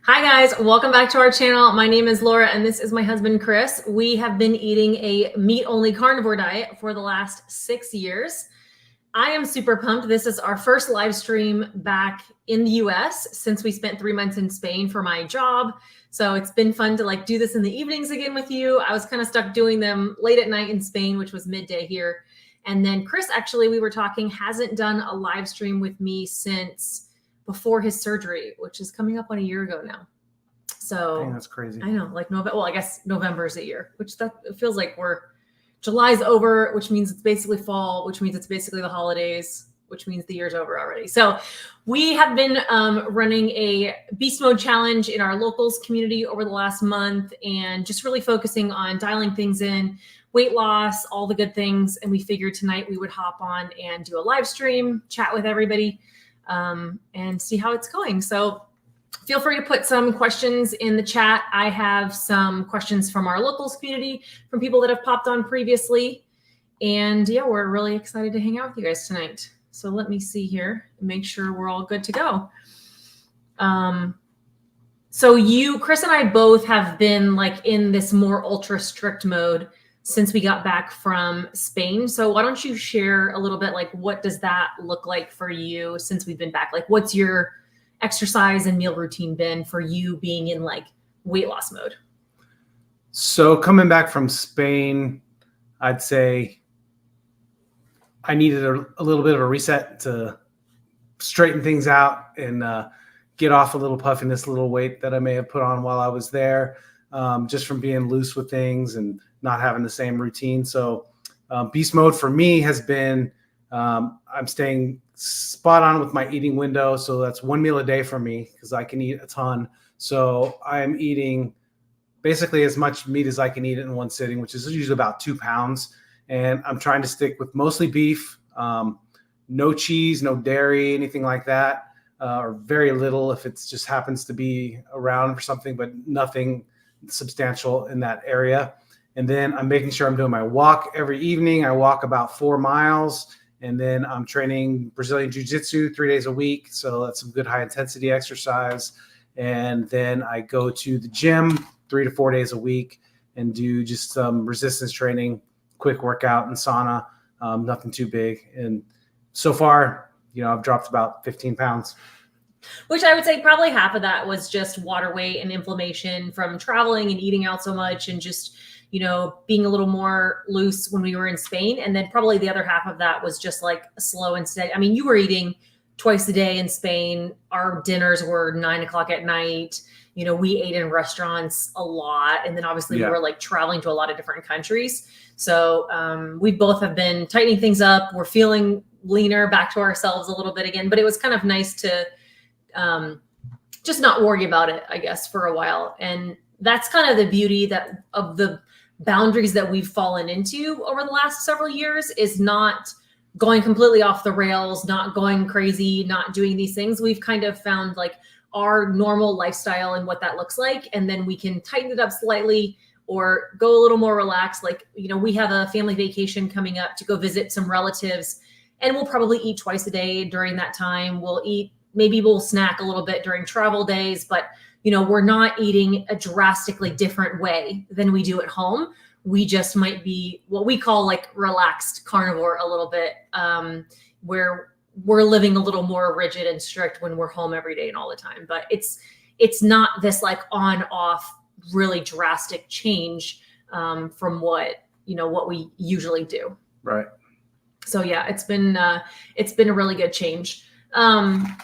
Hi guys, welcome back to our channel. My name is Laura and this is my husband Chris. We have been eating a meat-only carnivore diet for the last 6 years. I am super pumped. This is our first live stream back in the US since we spent 3 months in Spain for my job. So it's been fun to do this in the evenings again with you. I was kind of stuck doing them late at night in Spain, which was midday here. And then Chris, actually, we were talking, hasn't done a live stream with me since before his surgery, which is coming up on a year ago now. So dang, that's crazy. I know, November. Well, I guess November is a year, which it feels like July's over, which means it's basically fall, which means it's basically the holidays, which means the year's over already. So we have been running a beast mode challenge in our locals community over the last month and just really focusing on dialing things in, weight loss, all the good things. And we figured tonight we would hop on and do a live stream, chat with everybody, and see how it's going. So feel free to put some questions in the chat. I have some questions from our locals community, from people that have popped on previously. And yeah, we're really excited to hang out with you guys tonight. So let me see here and make sure we're all good to go. So Chris and I both have been in this more ultra strict mode since we got back from Spain. So why don't you share a little bit, what does that look like for you since we've been back? What's your exercise and meal routine been for you being in weight loss mode? So coming back from Spain, I'd say I needed a little bit of a reset to straighten things out and get off a little puffiness, a little weight that I may have put on while I was there, just from being loose with things and not having the same routine. So beast mode for me has been, I'm staying spot on with my eating window. So that's 1 meal a day for me because I can eat a ton. So I'm eating basically as much meat as I can eat in one sitting, which is usually about 2 pounds. And I'm trying to stick with mostly beef, no cheese, no dairy, anything like that, or very little if it just happens to be around for something, but nothing substantial in that area. And then I'm making sure I'm doing my walk every evening. I walk about 4 miles. And then I'm training Brazilian Jiu-Jitsu 3 days a week. So that's some good high intensity exercise. And then I go to the gym 3 to 4 days a week and do just some resistance training, quick workout and sauna, nothing too big. And so far, I've dropped about 15 pounds. Which I would say probably half of that was just water weight and inflammation from traveling and eating out so much and just being a little more loose when we were in Spain. And then probably the other half of that was just slow and steady. I mean, you were eating twice a day in Spain. Our dinners were 9 o'clock at night. We ate in restaurants a lot. And then obviously we were traveling to a lot of different countries. So we both have been tightening things up. We're feeling leaner, back to ourselves a little bit again, but it was kind of nice to just not worry about it, I guess, for a while. And that's kind of the beauty of the boundaries that we've fallen into over the last several years, is not going completely off the rails, not going crazy, not doing these things. We've kind of found our normal lifestyle and what that looks like. And then we can tighten it up slightly or go a little more relaxed. We have a family vacation coming up to go visit some relatives, and we'll probably eat twice a day during that time. Maybe we'll snack a little bit during travel days, but we're not eating a drastically different way than we do at home. We just might be what we call relaxed carnivore a little bit, where we're living a little more rigid and strict when we're home every day and all the time. But it's not this on off really drastic change from what we usually do. Right. So yeah, it's been a really good change.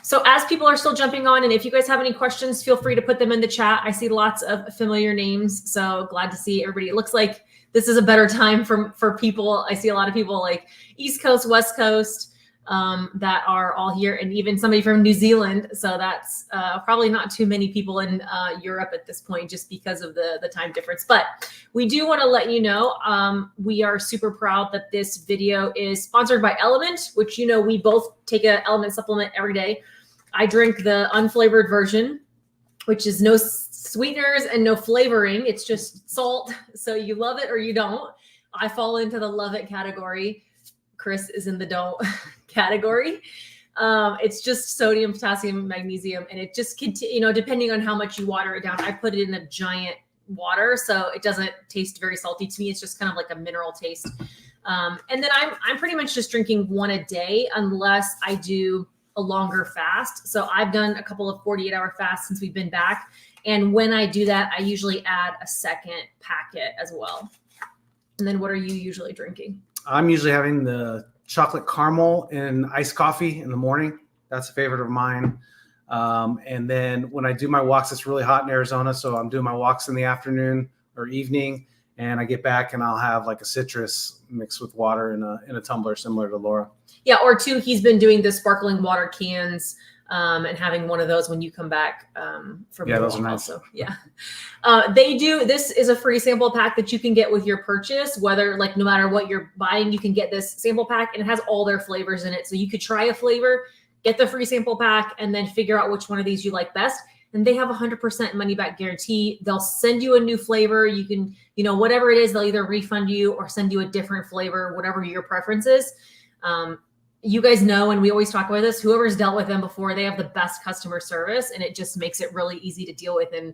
So as people are still jumping on, and if you guys have any questions, feel free to put them in the chat. I see lots of familiar names, so glad to see everybody. It looks like this is a better time for people. I see a lot of people East Coast, West Coast, that are all here, and even somebody from New Zealand. So that's probably not too many people in Europe at this point, just because of the time difference. But we do want to let you know, we are super proud that this video is sponsored by Element, which we both take an Element supplement every day. I drink the unflavored version, which is no sweeteners and no flavoring. It's just salt. So you love it or you don't. I fall into the love it category. Chris is in the don't category. It's just sodium, potassium, magnesium, and it just depending on how much you water it down. I put it in a giant water, so it doesn't taste very salty to me. It's just kind of like a mineral taste. And then I'm pretty much just drinking one a day unless I do a longer fast. So I've done a couple of 48-hour fasts since we've been back. And when I do that, I usually add a second packet as well. And then what are you usually drinking? I'm usually having the chocolate caramel and iced coffee in the morning. That's a favorite of mine. And then when I do my walks, it's really hot in Arizona. So I'm doing my walks in the afternoon or evening. And I get back and I'll have like a citrus mixed with water in a tumbler similar to Laura. Yeah, or two, he's been doing the sparkling water cans and having one of those when you come back from those are nice. Also. Yeah. This is a free sample pack that you can get with your purchase, whether like no matter what you're buying, you can get this sample pack and it has all their flavors in it. So you could try a flavor, get the free sample pack, and then figure out which one of these you like best. And they have 100% money back guarantee. They'll send you a new flavor. You can, whatever it is, they'll either refund you or send you a different flavor, whatever your preference is. You guys know, and we always talk about this, whoever's dealt with them before, they have the best customer service, and it just makes it really easy to deal with. And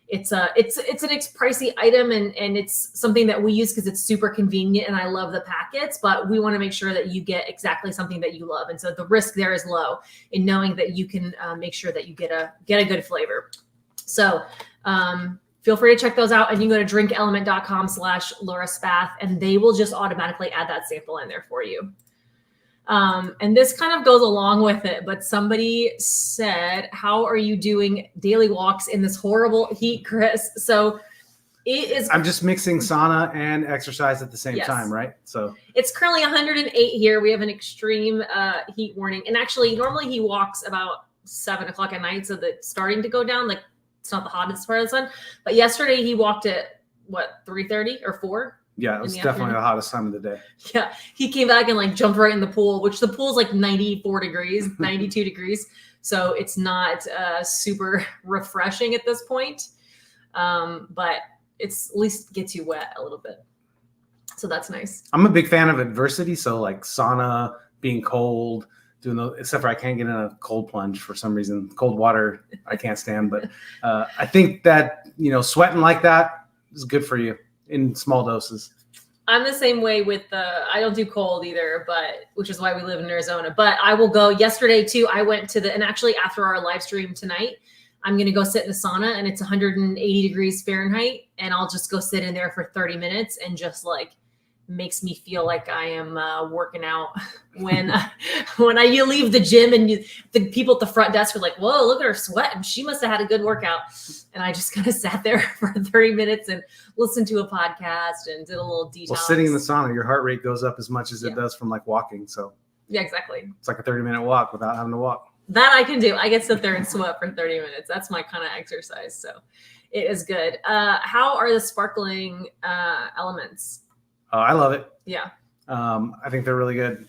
it's an pricey item, and it's something that we use because it's super convenient, and I love the packets, but we want to make sure that you get exactly something that you love. And so the risk there is low in knowing that you can make sure that you get a good flavor. So feel free to check those out, and you can go to drinkelement.com/LAURAESPATH, and they will just automatically add that sample in there for you. And this kind of goes along with it, but somebody said, how are you doing daily walks in this horrible heat, Chris? So it is. I'm just mixing sauna and exercise at the same time, right? So it's currently 108 here. We have an extreme heat warning. And actually, normally he walks about 7 o'clock at night. So that's starting to go down. Like it's not the hottest part of the sun. But yesterday he walked at 3:30 or 4? Yeah, it was definitely the hottest time of the day. Yeah, he came back and like jumped right in the pool, which the pool's like 94 degrees, 92 degrees. So it's not super refreshing at this point, but it's at least gets you wet a little bit. So that's nice. I'm a big fan of adversity. So like sauna, being cold, except for I can't get in a cold plunge for some reason. Cold water I can't stand. But I think that, sweating like that is good for you. In small doses. I'm the same way with I don't do cold either, which is why we live in Arizona, but I will go. Yesterday too, I went to and actually after our live stream tonight, I'm going to go sit in the sauna, and it's 180 degrees Fahrenheit, and I'll just go sit in there for 30 minutes and just like makes me feel like I am working out when you leave the gym and the people at the front desk are like, whoa, look at her sweating. She must have had a good workout. And I just kind of sat there for 30 minutes and listened to a podcast and did a little detox. Well, sitting in the sauna, your heart rate goes up as much as it does from like walking. So yeah, exactly. It's like a 30-minute walk without having to walk. That I can do. I get to sit there and sweat for 30 minutes. That's my kind of exercise. So it is good. How are the sparkling elements? I love it. Yeah. I think they're really good.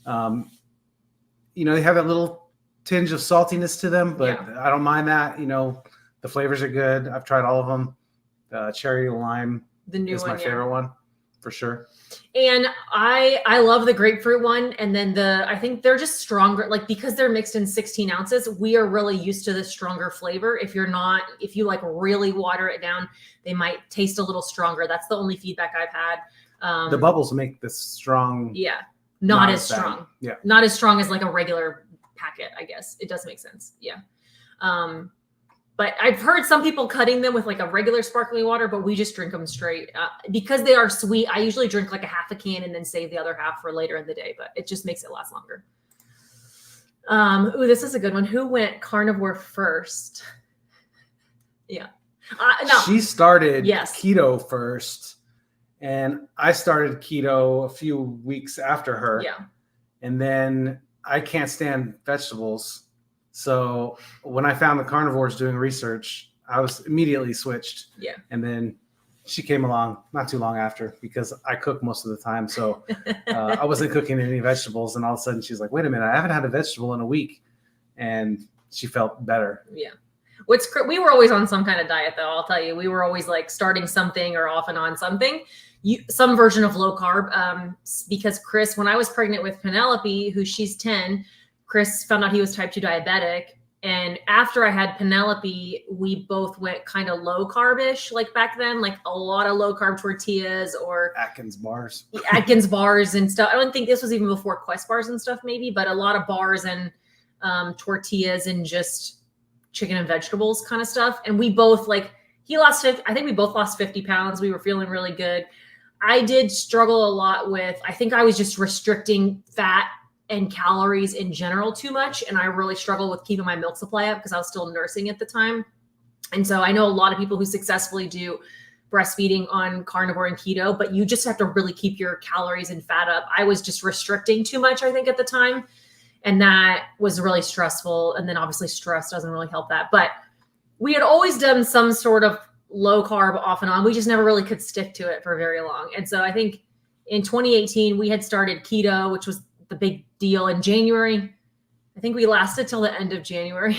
They have that little tinge of saltiness to them, but I don't mind that. The flavors are good. I've tried all of them. Cherry lime is my favorite one for sure. And I love the grapefruit one. And then I think they're just stronger, like because they're mixed in 16 ounces, we are really used to the stronger flavor. If you like really water it down, they might taste a little stronger. That's the only feedback I've had. The bubbles make this strong. Yeah. Not as strong. Yeah. Not as strong as like a regular packet, I guess. It does make sense. Yeah. But I've heard some people cutting them with like a regular sparkling water, but we just drink them straight. Because they are sweet, I usually drink like a half a can and then save the other half for later in the day, but it just makes it last longer. This is a good one. Who went carnivore first? Yeah. No. She started keto first. And I started keto a few weeks after her. Yeah. And then I can't stand vegetables. So when I found the carnivores doing research, I was immediately switched. Yeah. And then she came along not too long after because I cook most of the time. So I wasn't cooking any vegetables. And all of a sudden she's like, wait a minute, I haven't had a vegetable in a week. And she felt better. Yeah. We were always on some kind of diet though. I'll tell you, we were always like starting something or off and on something. Some version of low carb, because Chris, when I was pregnant with Penelope, who she's 10, Chris found out he was type 2 diabetic. And after I had Penelope, we both went kind of low carbish, like back then, like a lot of low carb tortillas or Atkins bars and stuff. I don't think this was even before Quest bars and stuff, maybe, but a lot of bars and tortillas and just chicken and vegetables kind of stuff. And we both I think we both lost 50 pounds. We were feeling really good. I did struggle a lot with, I think I was just restricting fat and calories in general too much. And I really struggled with keeping my milk supply up because I was still nursing at the time. And so I know a lot of people who successfully do breastfeeding on carnivore and keto, but you just have to really keep your calories and fat up. I was just restricting too much, I think, at the time. And that was really stressful. And then obviously stress doesn't really help that. But we had always done some sort of low carb off and on. We just never really could stick to it for very long. And so I think in 2018, we had started keto, which was the big deal in January. I think we lasted till the end of January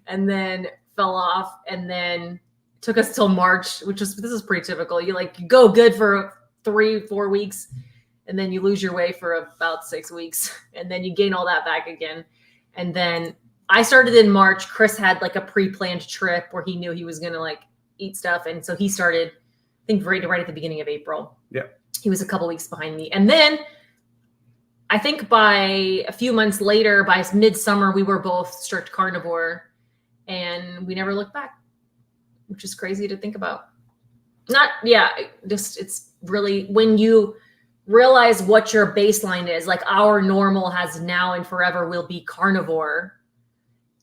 and then fell off, and then took us till March, this is pretty typical. You go good for 3-4 weeks, and then you lose your way for about 6 weeks, and then you gain all that back again. And then I started in March. Chris had a pre-planned trip where he knew he was going to eat stuff. And so he started, I think, right at the beginning of April. Yeah. He was a couple weeks behind me. And then I think by a few months later, by midsummer, we were both strict carnivore, and we never looked back, which is crazy to think about. It's really when you realize what your baseline is, our normal has now and forever will be carnivore.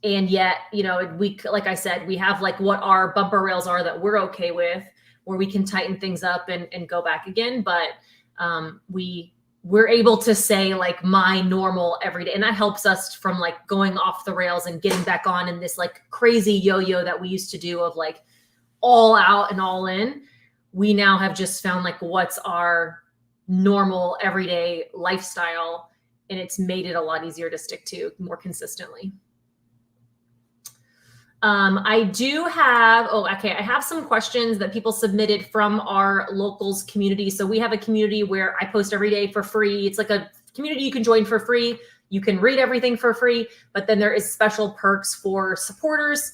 And yet, we, like I said, we have what our bumper rails are that we're okay with, where we can tighten things up and go back again. But we're able to say my normal every day. And that helps us from going off the rails and getting back on in this crazy yo-yo that we used to do of all out and all in. We now have just found what's our normal everyday lifestyle. And it's made it a lot easier to stick to more consistently. I have some questions that people submitted from our locals community. So we have a community where I post every day for free. It's a community you can join for free. You can read everything for free, but then there is special perks for supporters.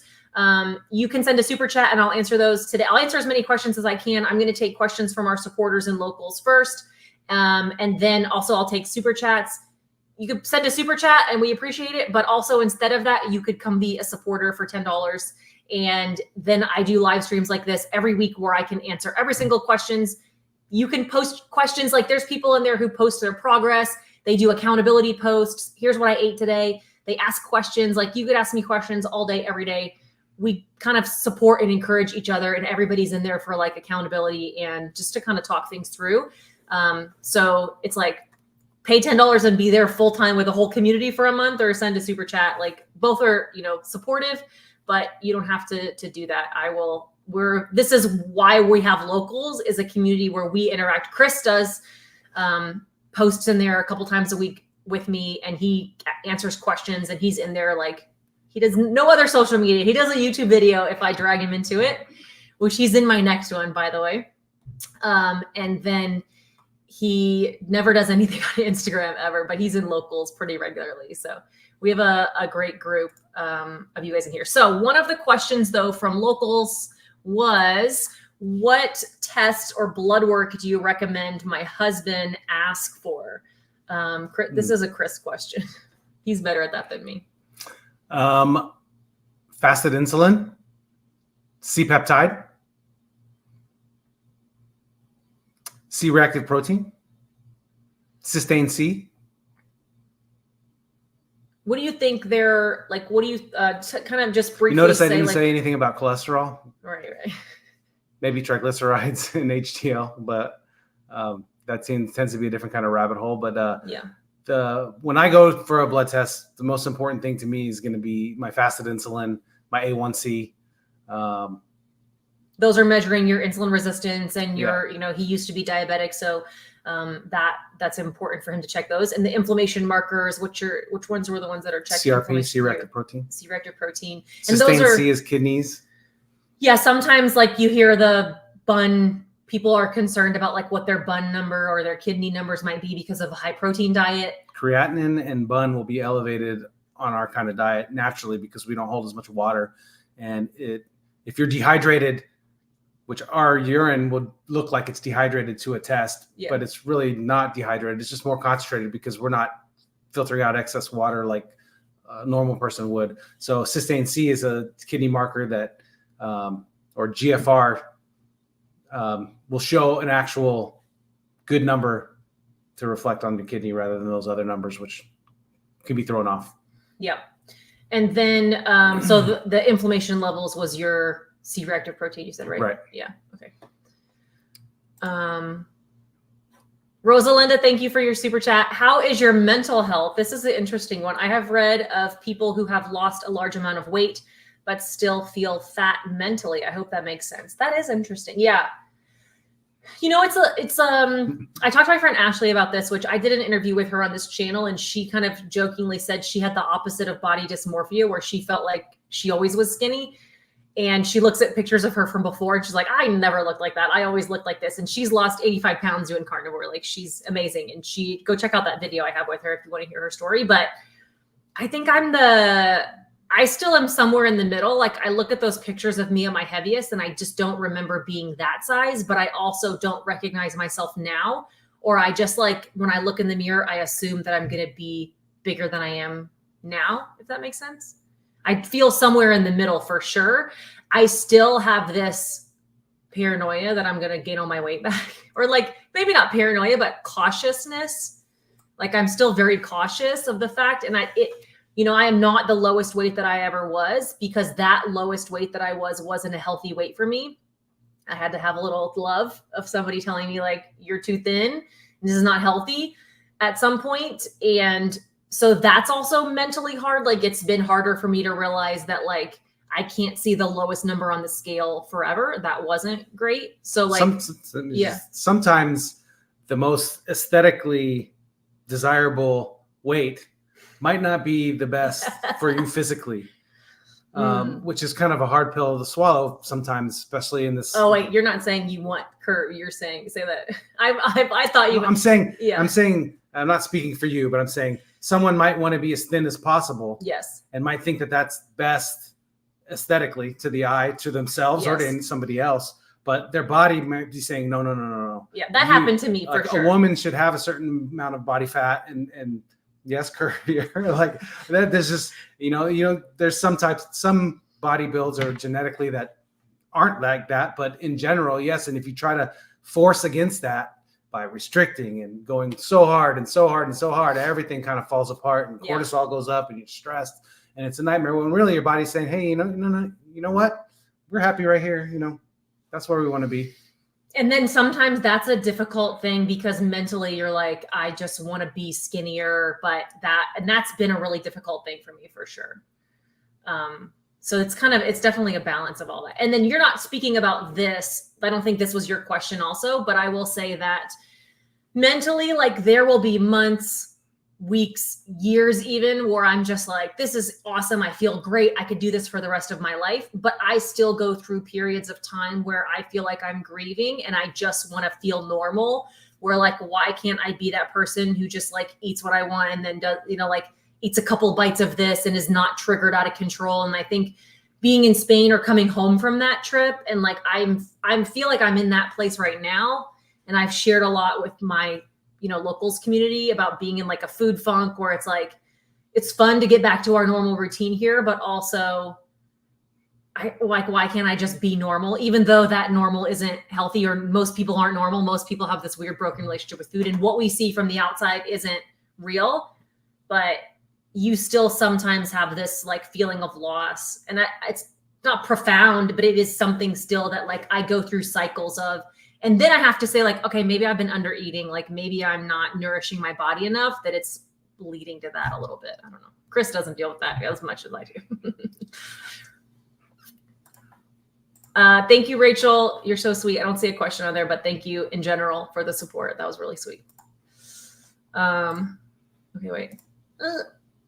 You can send a super chat and I'll answer those today. I'll answer as many questions as I can. I'm going to take questions from our supporters and locals first. And then also I'll take super chats. You could send a super chat and we appreciate it. But also instead of that, you could come be a supporter for $10. And then I do live streams like this every week where I can answer every single questions. You can post questions. There's people in there who post their progress. They do accountability posts. Here's what I ate today. They ask questions. You could ask me questions all day, every day. We kind of support and encourage each other, and everybody's in there for accountability and just to kind of talk things through. So it's pay $10 and be there full time with a whole community for a month, or send a super chat. Both are, supportive, but you don't have to do that. This is why we have locals, is a community where we interact. Chris does posts in there a couple times a week with me, and he answers questions, and he's in there. He does no other social media. He does a YouTube video if I drag him into it, which he's in my next one, by the way. And then he never does anything on Instagram ever, but he's in locals pretty regularly. So we have a great group of you guys in here. So one of the questions, though, from locals was, what tests or blood work do you recommend my husband ask for? This is a Chris question. He's better at that than me. Fasted insulin, C-peptide, C-reactive protein, cysteine C. What do you think they're what do you kind of just briefly Notice I say, didn't say anything about cholesterol. Right. Maybe triglycerides and HDL, but that tends to be a different kind of rabbit hole. But when I go for a blood test, the most important thing to me is going to be my fasted insulin, my A1C. Those are measuring your insulin resistance and your, he used to be diabetic. So that's important for him to check those. And the inflammation markers, which ones were the ones that are checked? CRP, C-reactive protein. C-reactive protein. And those are, C is kidneys. Yeah. Sometimes you hear the bun people are concerned about like what their bun number or their kidney numbers might be because of a high protein diet. Creatinine and bun will be elevated on our kind of diet naturally because we don't hold as much water. And if you're dehydrated, which our urine would look like it's dehydrated to a test, but it's really not dehydrated. It's just more concentrated because we're not filtering out excess water like a normal person would. So cysteine C is a kidney marker that, or GFR, will show an actual good number to reflect on the kidney rather than those other numbers, which can be thrown off. Yep. And then, so the inflammation levels was your C-reactive protein, you said, right? Right. Yeah. Okay. Rosalinda, thank you for your super chat. How is your mental health? This is an interesting one. I have read of people who have lost a large amount of weight, but still feel fat mentally. I hope that makes sense. That is interesting. Yeah. You know, I talked to my friend Ashley about this, which I did an interview with her on this channel. And she kind of jokingly said she had the opposite of body dysmorphia, where she felt like she always was skinny. And she looks at pictures of her from before and she's like, I never looked like that. I always looked like this. And she's lost 85 pounds doing carnivore. Like, she's amazing. And go check out that video I have with her if you want to hear her story. But I think I still am somewhere in the middle. Like, I look at those pictures of me at my heaviest and I just don't remember being that size, but I also don't recognize myself now. Or I just, like, when I look in the mirror, I assume that I'm going to be bigger than I am now, if that makes sense. I feel somewhere in the middle for sure. I still have this paranoia that I'm going to gain all my weight back, or like maybe not paranoia, but cautiousness. Like, I'm still very cautious of the fact. And I am not the lowest weight that I ever was, because that lowest weight that I wasn't a healthy weight for me. I had to have a little love of somebody telling me like, you're too thin. This is not healthy at some point. And so that's also mentally hard. Like, it's been harder for me to realize that, like, I can't see the lowest number on the scale forever. That wasn't great. So like, sometimes the most aesthetically desirable weight might not be the best for you physically, which is kind of a hard pill to swallow sometimes, especially in this. Oh wait, you're not saying you want curve. You're saying, say that. I thought you. No, I'm saying, I'm not speaking for you, but I'm saying someone might want to be as thin as possible. Yes. And might think that that's best aesthetically to the eye, to themselves, or to somebody else. But their body might be saying, no. Yeah, that happened to me for sure. A woman should have a certain amount of body fat and yes, curvier. Like that, there's just, there's some body builds are genetically that aren't like that. But in general, yes. And if you try to force against that by restricting and going so hard and so hard and so hard, everything kind of falls apart and cortisol goes up and you're stressed. And it's a nightmare when really your body's saying, hey, you know what? We're happy right here. That's where we want to be. And then sometimes that's a difficult thing because mentally you're like, I just want to be skinnier, and that's been a really difficult thing for me for sure. So it's definitely a balance of all that. And then you're not speaking about this. I don't think this was your question also, but I will say that mentally, like, there will be months, weeks, years even where I'm just like, this is awesome. I feel great. I could do this for the rest of my life. But I still go through periods of time where I feel like I'm grieving and I just want to feel normal, where like, why can't I be that person who just like eats what I want and then does, like eats a couple bites of this and is not triggered out of control. And I think being in Spain or coming home from that trip, and like, I feel like I'm in that place right now. And I've shared a lot with my locals community about being in like a food funk where it's like, it's fun to get back to our normal routine here, but also why can't I just be normal? Even though that normal isn't healthy, or most people aren't normal. Most people have this weird broken relationship with food, and what we see from the outside isn't real, but you still sometimes have this like feeling of loss. And it's not profound, but it is something still that like I go through cycles of. And then I have to say like, okay, maybe I've been under eating. Like maybe I'm not nourishing my body enough that it's leading to that a little bit. I don't know. Chris doesn't deal with that as much as I do. Thank you, Rachel. You're so sweet. I don't see a question on there, but thank you in general for the support. That was really sweet. Okay, wait.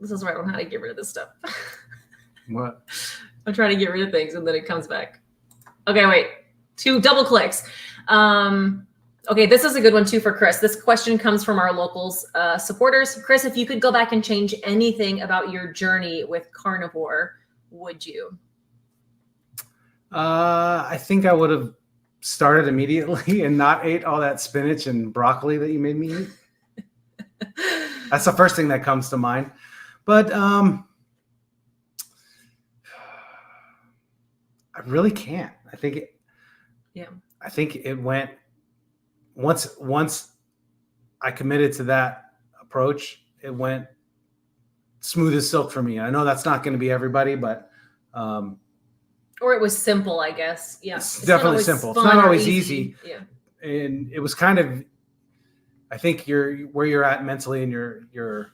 This is where I don't know how to get rid of this stuff. What? I'm trying to get rid of things and then it comes back. Okay, wait. 2 double clicks. Okay, this is a good one too for Chris. This question comes from our locals supporters. Chris, if you could go back and change anything about your journey with Carnivore, would you? I think I would have started immediately and not ate all that spinach and broccoli that you made me eat. That's the first thing that comes to mind. But I really can't. I think it went once I committed to that approach, it went smooth as silk for me. I know that's not going to be everybody, but or it was simple, I guess. Yeah, it's definitely simple. It's not always easy. Yeah, and it was kind of, I think where you're at mentally and your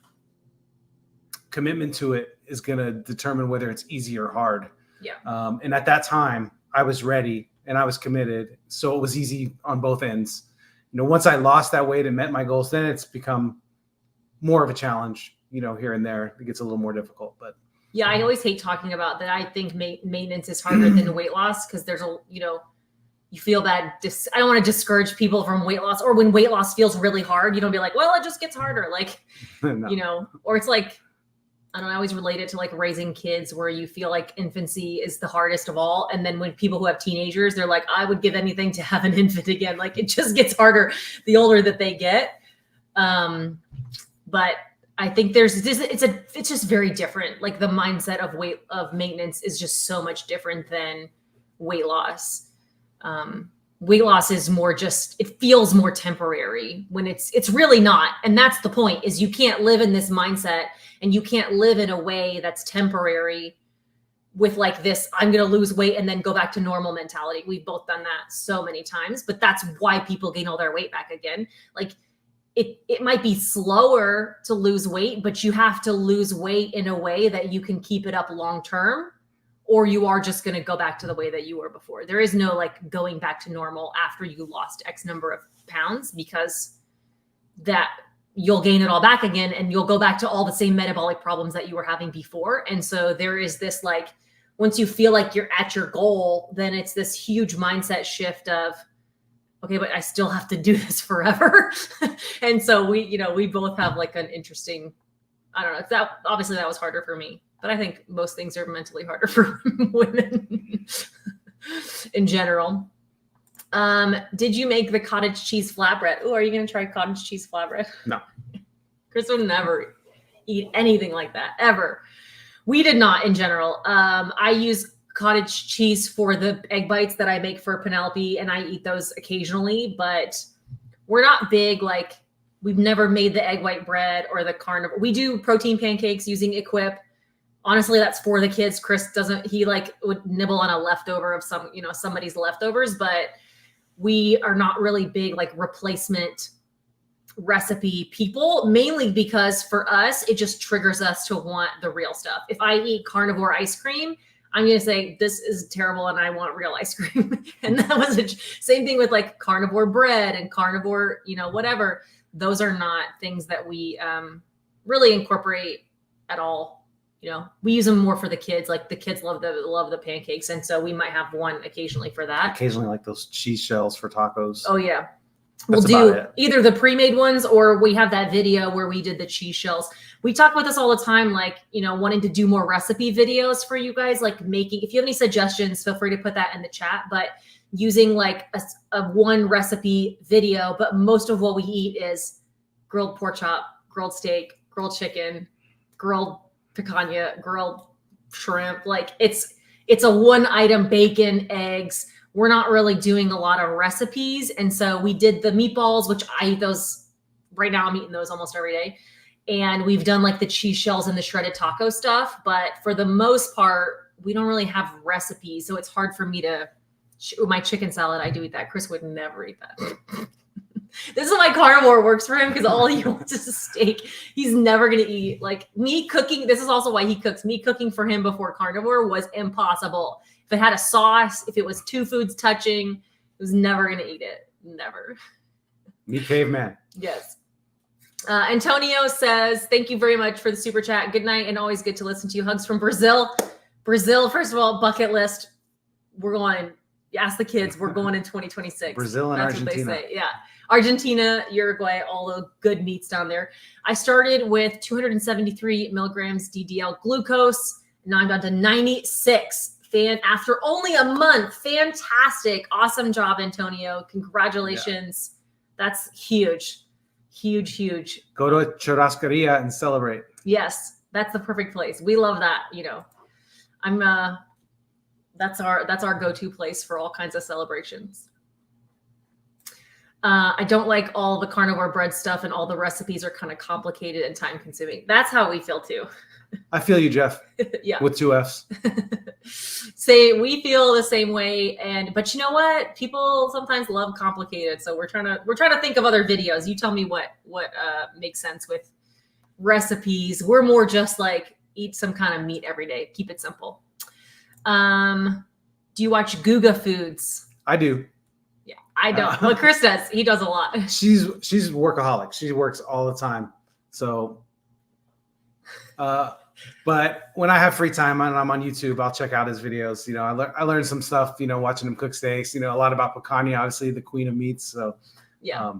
commitment to it is going to determine whether it's easy or hard. Yeah. And at that time, I was ready and I was committed, so it was easy on both ends. Once I lost that weight and met my goals, then it's become more of a challenge. Here and there, it gets a little more difficult. But yeah, I always hate talking about that. I think maintenance is harder than weight loss because there's you feel bad. I don't want to discourage people from weight loss, or when weight loss feels really hard, you don't be like, well, it just gets harder. Like, no. Or it's like, I don't know, I always relate it to like raising kids where you feel like infancy is the hardest of all. And then when people who have teenagers, they're like, I would give anything to have an infant again. Like it just gets harder the older that they get. But I think it's just very different. Like the mindset of maintenance is just so much different than weight loss. Weight loss is more it feels more temporary when it's really not. And that's the point, is you can't live in this mindset and you can't live in a way that's temporary with like this, I'm going to lose weight and then go back to normal mentality. We've both done that so many times, but that's why people gain all their weight back again. Like it might be slower to lose weight, but you have to lose weight in a way that you can keep it up long-term, or you are just going to go back to the way that you were before. There is no like going back to normal after you lost X number of pounds, because that you'll gain it all back again and you'll go back to all the same metabolic problems that you were having before. And so there is this like, once you feel like you're at your goal, then it's this huge mindset shift of, okay, but I still have to do this forever. And so we both have like an interesting, I don't know, obviously that was harder for me, but I think most things are mentally harder for women in general. Did you make the cottage cheese flatbread? Oh, are you going to try cottage cheese flatbread? No. Chris would never eat anything like that, ever. We did not in general. I use cottage cheese for the egg bites that I make for Penelope, and I eat those occasionally, but we're not big, like we've never made the egg white bread or the carnivore. We do protein pancakes using Equip. Honestly, that's for the kids. Chris he like would nibble on a leftover of somebody's leftovers, but we are not really big like replacement recipe people, mainly because for us, it just triggers us to want the real stuff. If I eat carnivore ice cream, I'm going to say this is terrible and I want real ice cream. And that was the same thing with like carnivore bread and carnivore, whatever. Those are not things that we really incorporate at all. We use them more for the kids. Like the kids love the pancakes. And so we might have one occasionally for that. Occasionally like those cheese shells for tacos. Oh yeah. We'll do either the pre-made ones, or we have that video where we did the cheese shells. We talk about this all the time, like, wanting to do more recipe videos for you guys, like making, if you have any suggestions, feel free to put that in the chat, but using like a one recipe video. But most of what we eat is grilled pork chop, grilled steak, grilled chicken, grilled picanha, grilled shrimp. Like it's a one item, bacon, eggs. We're not really doing a lot of recipes. And so we did the meatballs, which I eat those right now. I'm eating those almost every day. And we've done like the cheese shells and the shredded taco stuff. But for the most part, we don't really have recipes. So it's hard for me to, my chicken salad, I do eat that. Chris would never eat that. This is why carnivore works for him, because all he wants is a steak. He's never going to eat, like me cooking. This is also why he cooks. Me cooking for him before carnivore was impossible. If it had a sauce, if it was two foods touching, he was never going to eat it. Never. Me caveman. Yes. Antonio says, thank you very much for the super chat. Good night and always good to listen to you. Hugs from Brazil. Brazil, first of all, bucket list. We're going Ask the kids. We're going in 2026. Brazil and Argentina. That's what they say. Yeah. Argentina, Uruguay, all the good meats down there. I started with 273 milligrams DDL glucose. Now I'm down to 96. After only a month. Fantastic. Awesome job, Antonio. Congratulations. Yeah. That's huge. Huge, huge. Go to a churrascaria and celebrate. Yes, that's the perfect place. We love that. You know, that's our go-to place for all kinds of celebrations. I don't like all the carnivore bread stuff, and all the recipes are kind of complicated and time consuming. That's how we feel too. I feel you, Jeff. Yeah. With 2 F's. We feel the same way. But you know what? People sometimes love complicated. So we're trying to think of other videos. You tell me what makes sense with recipes. We're more just like eat some kind of meat every day. Keep it simple. Do you watch Guga Foods? I do. Yeah, I don't. Well, Chris does. He does a lot. She's a workaholic. She works all the time. So, but when I have free time and I'm on YouTube, I'll check out his videos. You know, I learned some stuff, you know, watching him cook steaks, you know, a lot about picanha, obviously the queen of meats. So yeah,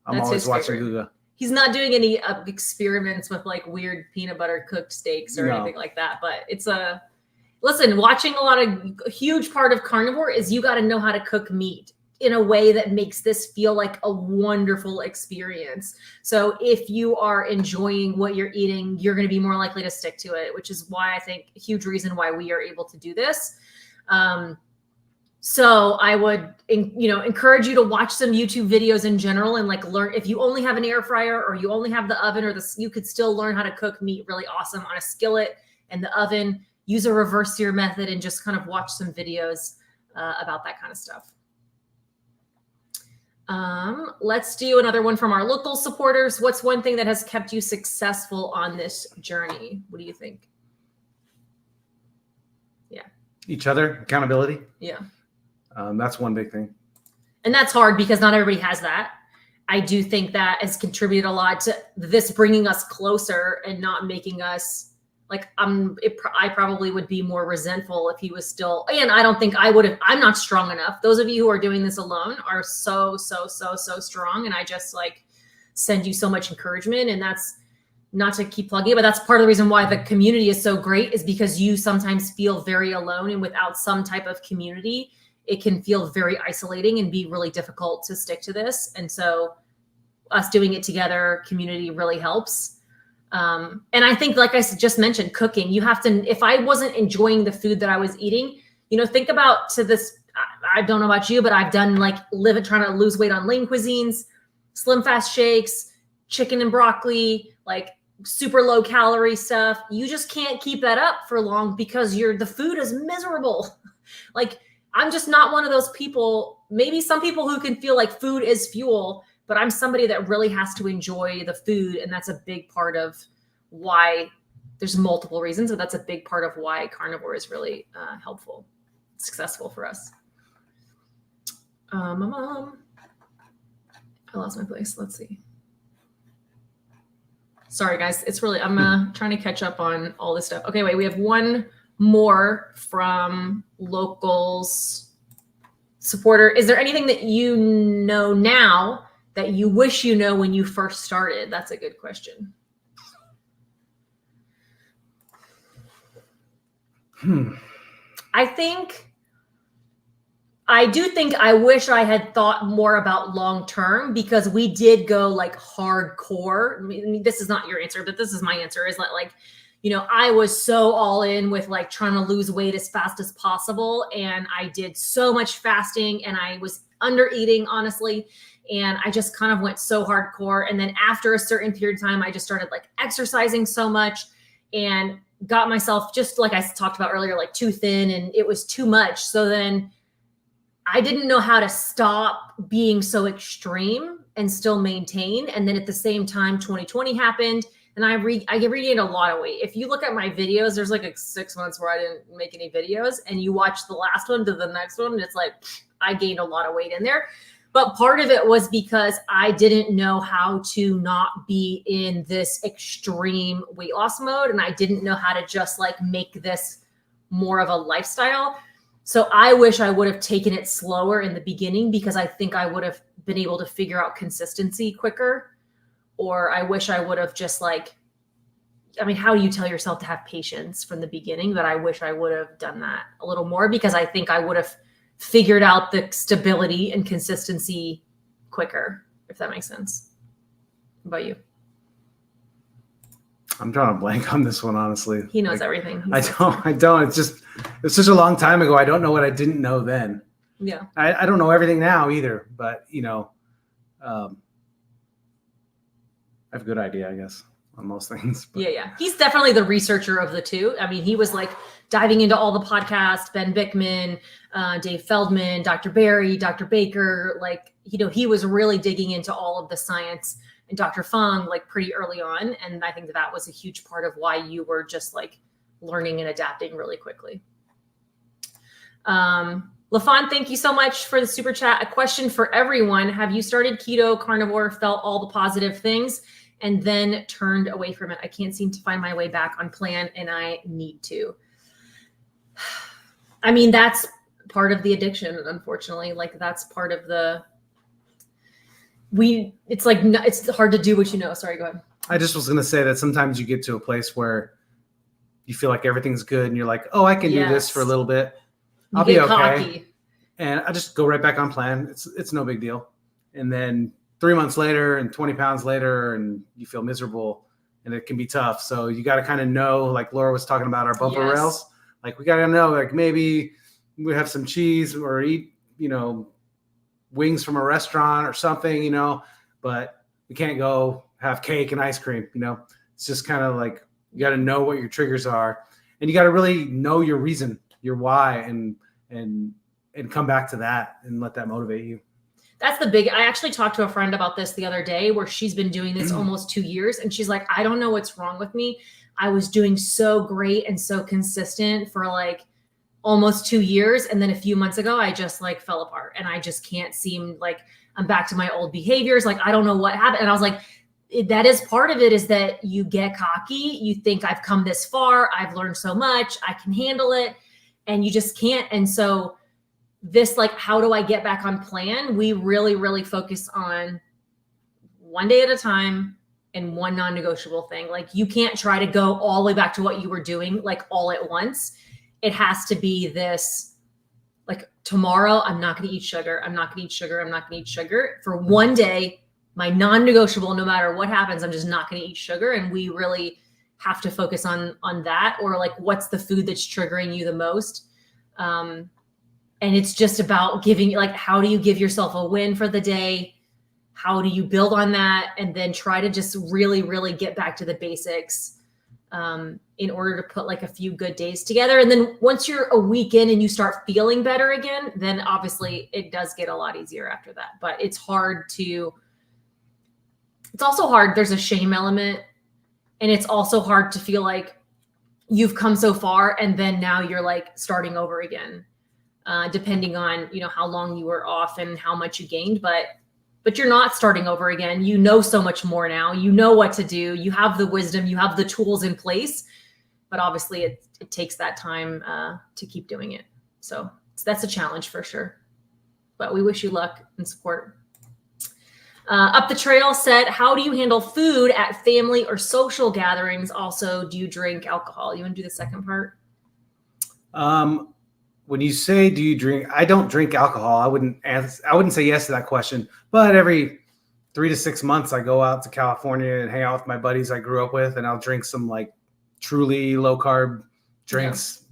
I'm always watching Guga. He's not doing any experiments with like weird peanut butter cooked steaks or anything like that. But it's listen, watching a huge part of carnivore is you got to know how to cook meat in a way that makes this feel like a wonderful experience. So if you are enjoying what you're eating, you're going to be more likely to stick to it, which is why I think a huge reason why we are able to do this. So I would, encourage you to watch some YouTube videos in general and like learn. If you only have an air fryer or you only have the oven you could still learn how to cook meat really awesome on a skillet and the oven. Use a reverse sear method and just kind of watch some videos about that kind of stuff. Let's do another one from our local supporters. What's one thing that has kept you successful on this journey? What do you think? Yeah. Each other, accountability. Yeah. That's one big thing. And that's hard because not everybody has that. I do think that has contributed a lot to this bringing us closer and not making us like, I probably would be more resentful if he was still, and I don't think I would have, I'm not strong enough. Those of you who are doing this alone are so strong. And I just like send you so much encouragement. And that's not to keep plugging it, but that's part of the reason why the community is so great is because you sometimes feel very alone, and without some type of community, it can feel very isolating and be really difficult to stick to this. And so us doing it together, community really helps. And I think, like I just mentioned, cooking, you have to, if I wasn't enjoying the food that I was eating, think about I don't know about you, but I've done like trying to lose weight on lean cuisines, slim fast shakes, chicken and broccoli, like super low calorie stuff. You just can't keep that up for long because the food is miserable. Like, I'm just not one of those people, maybe some people who can feel like food is fuel, but I'm somebody that really has to enjoy the food. And that's a big part of why there's multiple reasons, but that's a big part of why carnivore is really helpful, successful for us. My mom, I lost my place. Let's see. Sorry, guys. It's really, I'm trying to catch up on all this stuff. Okay, wait, we have one more from locals supporter. Is there anything that you know now that you wish you know when you first started? That's a good question. I do think I wish I had thought more about long-term, because we did go like hardcore. I mean, this is not your answer, but this is my answer, is that like, I was so all in with like trying to lose weight as fast as possible. And I did so much fasting and I was under eating, honestly. And I just kind of went so hardcore. And then after a certain period of time, I just started like exercising so much and got myself, just like I talked about earlier, like too thin, and it was too much. So then I didn't know how to stop being so extreme and still maintain. And then at the same time, 2020 happened and I regained a lot of weight. If you look at my videos, there's like 6 months where I didn't make any videos, and you watch the last one to the next one, and it's like, I gained a lot of weight in there. But part of it was because I didn't know how to not be in this extreme weight loss mode. And I didn't know how to just like make this more of a lifestyle. So I wish I would have taken it slower in the beginning, because I think I would have been able to figure out consistency quicker. Or I wish I would have just like, I mean, how do you tell yourself to have patience from the beginning? But I wish I would have done that a little more, because I think I would have figured out the stability and consistency quicker, if that makes sense. What about you? I'm drawing a blank on this one, honestly. He knows everything. I don't. It's such a long time ago. I don't know what I didn't know then. Yeah. I don't know everything now either, but I have a good idea, I guess, on most things. But. Yeah. He's definitely the researcher of the two. I mean, he was like diving into all the podcasts, Ben Bickman, Dave Feldman, Dr. Barry, Dr. Baker, like, he was really digging into all of the science, and Dr. Fung, like, pretty early on. And I think that was a huge part of why you were just like learning and adapting really quickly. LaFon, thank you so much for the super chat. A question for everyone. Have you started keto, carnivore, felt all the positive things, and then turned away from it? I can't seem to find my way back on plan, and I need to. I mean, that's part of the addiction, unfortunately. Like, that's part of it's like, it's hard to do what you know. Sorry, go ahead. I just was going to say that sometimes you get to a place where you feel like everything's good and you're like, oh, I can do this for a little bit. I'll be okay. Cocky. And I just go right back on plan. It's no big deal. And then 3 months later and 20 pounds later, and you feel miserable, and it can be tough. So you got to kind of know, like Laura was talking about, our bumper rails. Like, we got to know, like, maybe we have some cheese or eat, wings from a restaurant or something, but we can't go have cake and ice cream. It's just kind of like, you got to know what your triggers are, and you got to really know your reason, your why, and come back to that and let that motivate you. That's I actually talked to a friend about this the other day, where she's been doing this almost 2 years. And she's like, I don't know what's wrong with me. I was doing so great and so consistent for like almost 2 years. And then a few months ago, I just like fell apart, and I just can't seem like I'm back to my old behaviors. Like, I don't know what happened. And I was like, that is part of it, is that you get cocky. You think, I've come this far. I've learned so much. I can handle it. And you just can't. And so this, like, how do I get back on plan? We really, really focus on one day at a time and one non-negotiable thing. Like, you can't try to go all the way back to what you were doing, like, all at once. It has to be this, like, tomorrow, I'm not going to eat sugar. I'm not going to eat sugar. I'm not going to eat sugar. For one day, my non-negotiable, no matter what happens, I'm just not going to eat sugar. And we really have to focus on that, or like, what's the food that's triggering you the most? And it's just about giving, like, how do you give yourself a win for the day? How do you build on that? And then try to just really, really get back to the basics in order to put like a few good days together. And then once you're a week in and you start feeling better again, then obviously it does get a lot easier after that. But it's also hard. There's a shame element, and it's also hard to feel like you've come so far and then now you're like starting over again, depending on, how long you were off and how much you gained, but you're not starting over again. You know so much more now. You know what to do. You have the wisdom, you have the tools in place, but obviously it takes that time to keep doing it. So that's a challenge for sure, but we wish you luck and support. Up the Trail said, how do you handle food at family or social gatherings? Also, do you drink alcohol? You want to do the second part? When you say, do you drink, I don't drink alcohol. I wouldn't say yes to that question, but every 3 to 6 months, I go out to California and hang out with my buddies I grew up with, and I'll drink some like truly low carb drinks.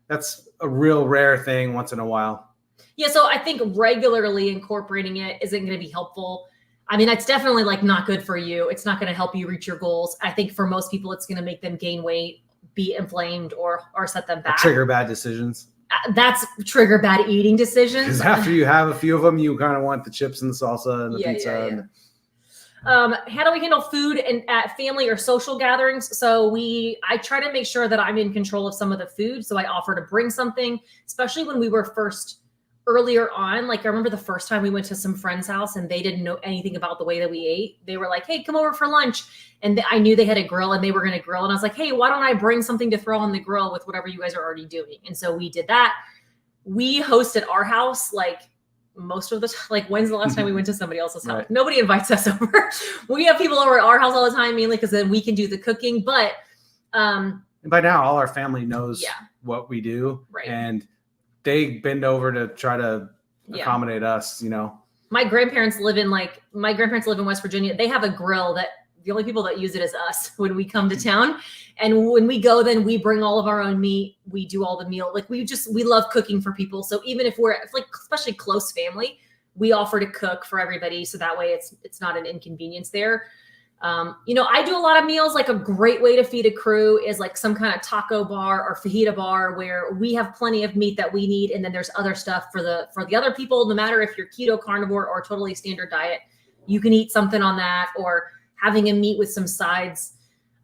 That's a real rare thing once in a while. Yeah. So I think regularly incorporating it isn't going to be helpful. I mean, it's definitely like not good for you. It's not going to help you reach your goals. I think for most people, it's going to make them gain weight, be inflamed, or set them back. Trigger bad decisions. That's trigger bad eating decisions. Because after you have a few of them, you kind of want the chips and the salsa and the pizza. How do we handle food at family or social gatherings? So I try to make sure that I'm in control of some of the food. So I offer to bring something, especially when we were earlier on. Like, I remember the first time we went to some friend's house and they didn't know anything about the way that we ate. They were like, hey, come over for lunch. And I knew they had a grill and they were going to grill. And I was like, hey, why don't I bring something to throw on the grill with whatever you guys are already doing? And so we did that. we host at our house, like most of the time. Like, when's the last time we went to somebody else's house? Right. Nobody invites us over. We have people over at our house all the time, mainly because then we can do the cooking. But and by now, all our family knows Yeah. what we do, Right. and they bend over to try to Yeah. accommodate us. You know, my grandparents live in West Virginia. They have a grill that the only people that use it is us when we come to town. And when we go, then we bring all of our own meat. We do all the meal. Like, we love cooking for people. So even if we're like, especially close family, we offer to cook for everybody. So that way it's not an inconvenience there. You know, I do a lot of meals. Like, a great way to feed a crew is like some kind of taco bar or fajita bar where we have plenty of meat that we need. And then there's other stuff for the other people, no matter if you're keto, carnivore, or totally standard diet, you can eat something on that, or having a meat with some sides.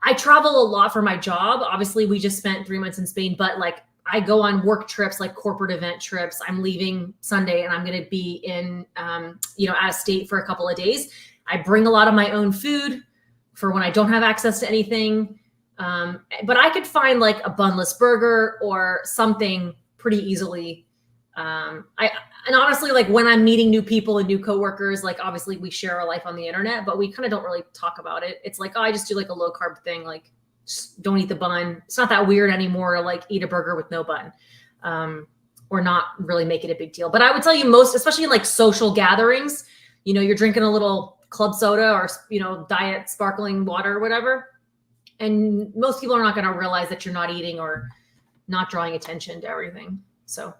I travel a lot for my job. Obviously, we just spent 3 months in Spain, but like, I go on work trips, like corporate event trips. I'm leaving Sunday and I'm going to be in, you know, out of state for a couple of days. I bring a lot of my own food for when I don't have access to anything. But I could find like a bunless burger or something pretty easily. And honestly, like, when I'm meeting new people and new coworkers, like, obviously we share our life on the internet, but we kind of don't really talk about it. It's like, oh, I just do like a low carb thing. Like, just don't eat the bun. It's not that weird anymore to like eat a burger with no bun, or not really make it a big deal. But I would tell you, most, especially in like social gatherings, you know, you're drinking a little club soda or, you know, diet sparkling water or whatever. And most people are not going to realize that you're not eating or not drawing attention to everything. So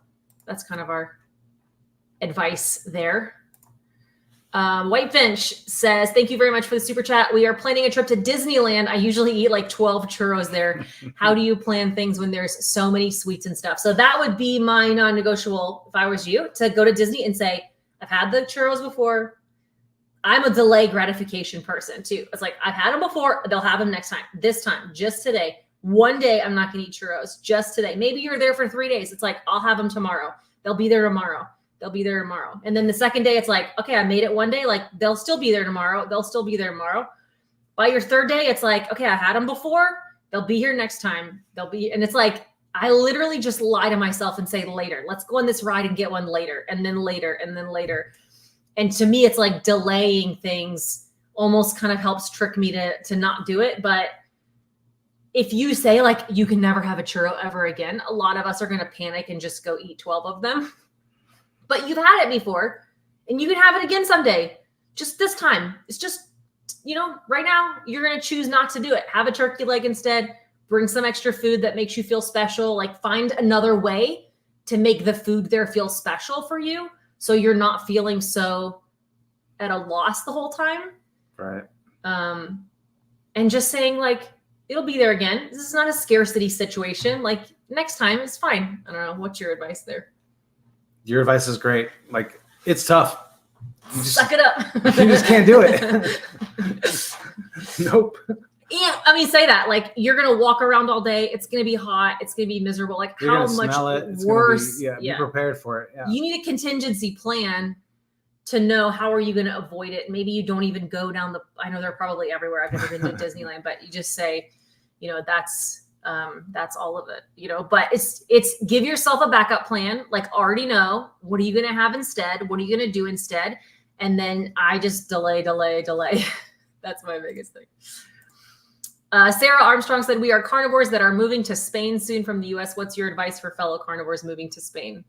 that's kind of our advice there. Whitefinch says, thank you very much for the super chat. We are planning a trip to Disneyland. I usually eat like 12 churros there. How do you plan things when there's so many sweets and stuff? So that would be my non-negotiable if I was you, to go to Disney and say, I've had the churros before. I'm a delay gratification person too. It's like, I've had them before. They'll have them next time. This time, just today. One day, I'm not going to eat churros. Just today. Maybe you're there for 3 days. It's like, I'll have them tomorrow. They'll be there tomorrow. They'll be there tomorrow. And then the second day, it's like, okay, I made it one day. Like, they'll still be there tomorrow. They'll still be there tomorrow. By your third day, it's like, okay, I had them before. They'll be here next time. And it's like, I literally just lie to myself and say later. Let's go on this ride and get one later, and then later, and then later. And to me, it's like delaying things almost kind of helps trick me to not do it. But if you say like, you can never have a churro ever again, a lot of us are going to panic and just go eat 12 of them. But you've had it before and you can have it again someday. Just this time. It's just, you know, right now you're going to choose not to do it. Have a turkey leg instead. Bring some extra food that makes you feel special. Like, find another way to make the food there feel special for you, so you're not feeling so at a loss the whole time. right? And just saying like, it'll be there again. This is not a scarcity situation. Like, next time it's fine. I don't know. What's your advice there? Your advice is great. Like, it's tough. You just, Suck it up. you just can't do it. Nope. Yeah, I mean, say that. Like, you're gonna walk around all day. It's gonna be hot. It's gonna be miserable. Like, You're how gonna much smell it. It's worse? gonna be prepared for it. Yeah. You need a contingency plan to know how are you going to avoid it. Maybe you don't even go down I know they're probably everywhere. I've never been to Disneyland, but you just say, you know, that's all of it, you know. But it's give yourself a backup plan. Like, already know, what are you going to have instead? What are you going to do instead? And then I just delay. That's my biggest thing. Sarah Armstrong said, we are carnivores that are moving to Spain soon from the US. What's your advice for fellow carnivores moving to Spain?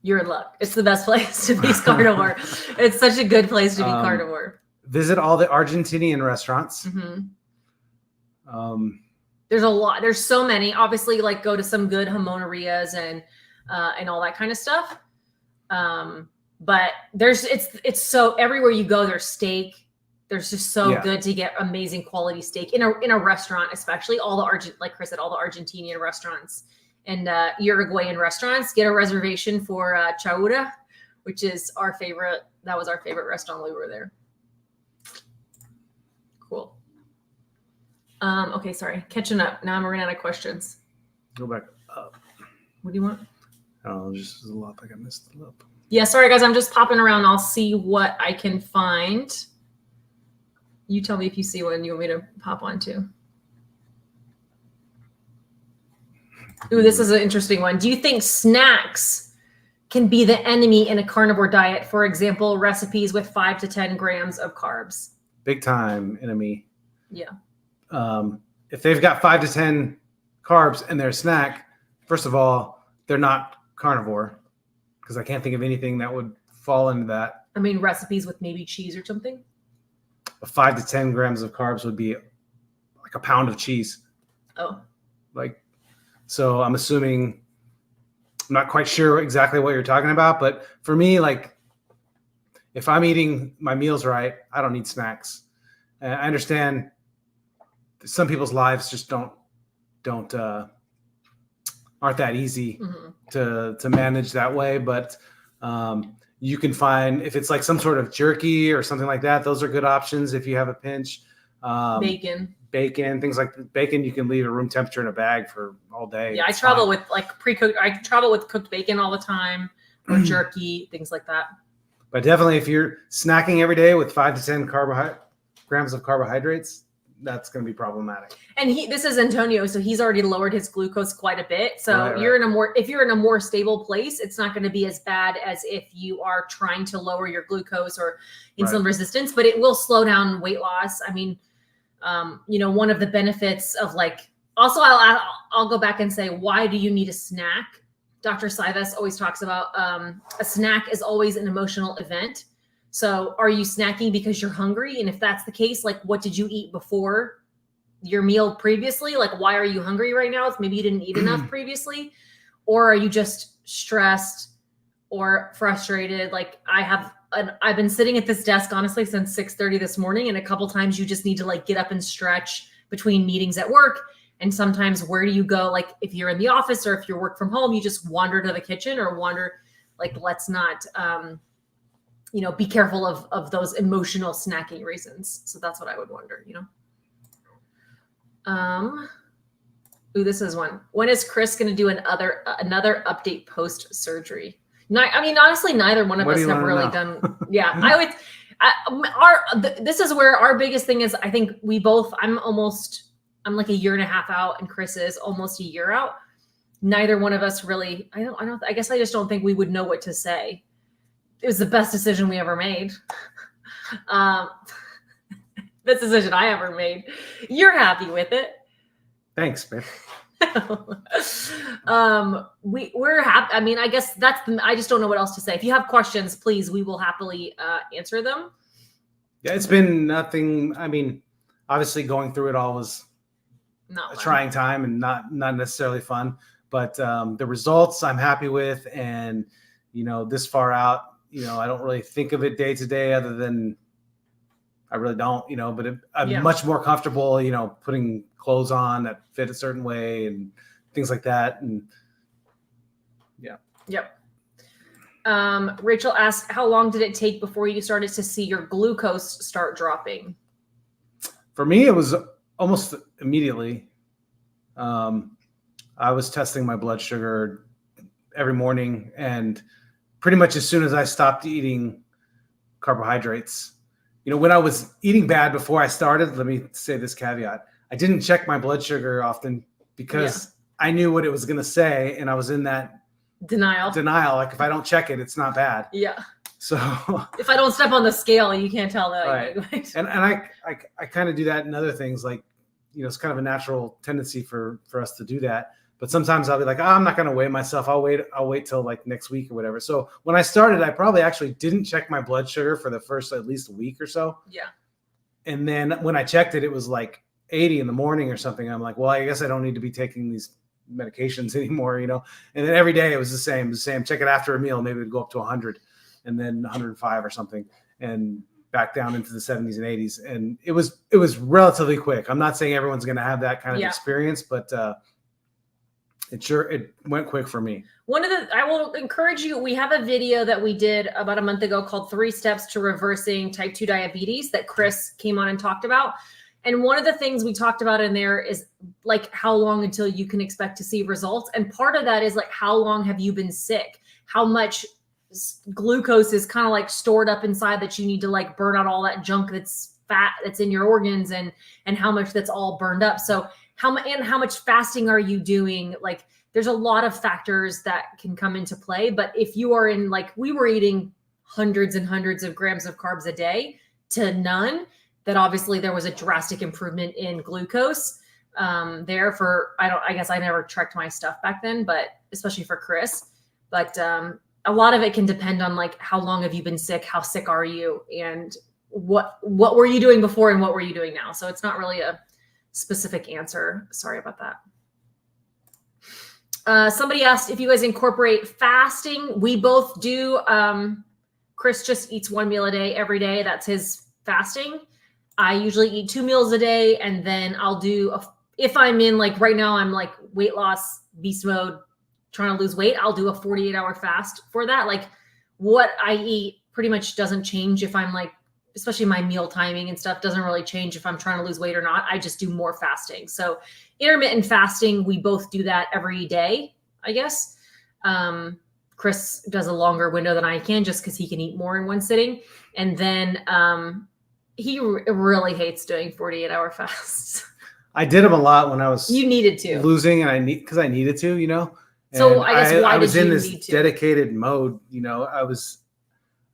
You're in luck. It's the best place to be carnivore. It's such a good place to be carnivore. Visit all the Argentinian restaurants. Mm-hmm. There's a lot. There's so many. Obviously, like, go to some good jamonerias and all that kind of stuff. But it's so everywhere you go, there's steak. There's just so good to get amazing quality steak in a restaurant, especially all the like Chris said, all the Argentinian restaurants and Uruguayan restaurants. Get a reservation for Chaura, which is our favorite. That was our favorite restaurant when we were there. Cool. Okay, sorry. Catching up. Now I'm running out of questions. Go back up. What do you want? Oh, just a lot. Like, I missed the up. Yeah, sorry guys. I'm just popping around. I'll see what I can find. You tell me if you see one you want me to pop on to. Ooh, this is an interesting one. Do you think snacks can be the enemy in a carnivore diet? For example, recipes with 5 to 10 grams of carbs. Big time enemy. Yeah. If they've got 5 to 10 carbs in their snack, first of all, they're not carnivore, because I can't think of anything that would fall into that. I mean, recipes with maybe cheese or something. 5 to 10 grams of carbs would be like a pound of cheese. Oh. So I'm assuming, I'm not quite sure exactly what you're talking about, but for me, like, if I'm eating my meals right, I don't need snacks. I understand some people's lives just aren't that easy to manage that way, but you can find, if it's like some sort of jerky or something like that, those are good options if you have a pinch. Bacon, things like bacon, you can leave at room temperature in a bag for all day. Yeah, I travel with like pre-cooked. I travel with cooked bacon all the time, or jerky, things like that. But definitely, if you're snacking every day with 5 to 10 grams of carbohydrates, that's going to be problematic. And this is Antonio, so he's already lowered his glucose quite a bit. So Right. if you're in a more stable place, it's not going to be as bad as if you are trying to lower your glucose or insulin resistance, but it will slow down weight loss. I mean, one of the benefits of also I'll go back and say, why do you need a snack? Dr. Sivas always talks about a snack is always an emotional event. So are you snacking because you're hungry? And if that's the case, like, what did you eat before your meal previously? Like, why are you hungry right now? It's maybe you didn't eat enough previously, or are you just stressed or frustrated? Like, I've been sitting at this desk, honestly, since 6:30 this morning. And a couple times you just need to get up and stretch between meetings at work. And sometimes where do you go? Like, if you're in the office or if you're work from home, you just wander to the kitchen or let's not, be careful of those emotional snacking reasons. So that's what I would wonder, This is one. When is Chris going to do another update post surgery? Honestly, neither one of us have really done. Yeah, this is where our biggest thing is. I think I'm like a year and a half out, and Chris is almost a year out. Neither one of us really, I guess I just don't think we would know what to say. It was the best decision we ever made. Best decision I ever made. You're happy with it. Thanks, man. We're happy. I guess I just don't know what else to say. If you have questions, please, we will happily answer them. Yeah, it's been nothing. Obviously going through it all was a trying time and not necessarily fun, but the results I'm happy with. And, this far out, I don't really think of it day to day other than I really don't, but I'm much more comfortable, putting clothes on that fit a certain way and things like that. And yeah. Yep. Rachel asked, how long did it take before you started to see your glucose start dropping? For me, it was almost immediately. I was testing my blood sugar every morning, and pretty much as soon as I stopped eating carbohydrates, when I was eating bad before I started, let me say this caveat. I didn't check my blood sugar often because I knew what it was going to say. And I was in that denial. Like, if I don't check it, it's not bad. Yeah. So if I don't step on the scale, you can't tell that. Right. And I kind of do that in other things. Like, it's kind of a natural tendency for us to do that. But sometimes I'll be like, I'm not going to weigh myself. I'll wait till next week or whatever. So when I started, I probably actually didn't check my blood sugar for the first at least a week or so. Yeah. And then when I checked it, it was 80 in the morning or something. I'm like, well, I guess I don't need to be taking these medications anymore, And then every day it was the same. Check it after a meal. Maybe it'd go up to 100 and then 105 or something, and back down into the 70s and 80s. And it was relatively quick. I'm not saying everyone's going to have that kind of experience, but it went quick for me. I will encourage you. We have a video that we did about a month ago called 3 Steps to Reversing Type 2 Diabetes that Chris came on and talked about. And one of the things we talked about in there is how long until you can expect to see results. And part of that is how long have you been sick? How much glucose is kind of stored up inside that you need to burn out all that junk that's fat that's in your organs, and how much that's all burned up. So how much fasting are you doing? there's a lot of factors that can come into play. But if you are in, like, we were eating hundreds and hundreds of grams of carbs a day to none, that obviously there was a drastic improvement in glucose there for, I guess I never tracked my stuff back then, but especially for Chris. But a lot of it can depend on like, how long have you been sick? How sick are you? And what were you doing before and what were you doing now? So it's not really a specific answer. Sorry about that. Somebody asked if you guys incorporate fasting. We both do. Chris just eats 1 meal a day every day. That's his fasting. I usually eat 2 meals a day, and then I'll do, if I'm in, like right now, I'm like weight loss, beast mode, trying to lose weight, I'll do a 48-hour fast for that. Like what I eat pretty much doesn't change if I'm like, especially my meal timing and stuff doesn't really change if I'm trying to lose weight or not. I just do more fasting. So intermittent fasting, we both do that every day, I guess. Chris does a longer window than I can just because he can eat more in one sitting. And then he really hates doing 48-hour fasts. I did them a lot when I was you needed to losing, and because I needed to, you know. So I guess why I was did in you this need to? dedicated mode, you know. I was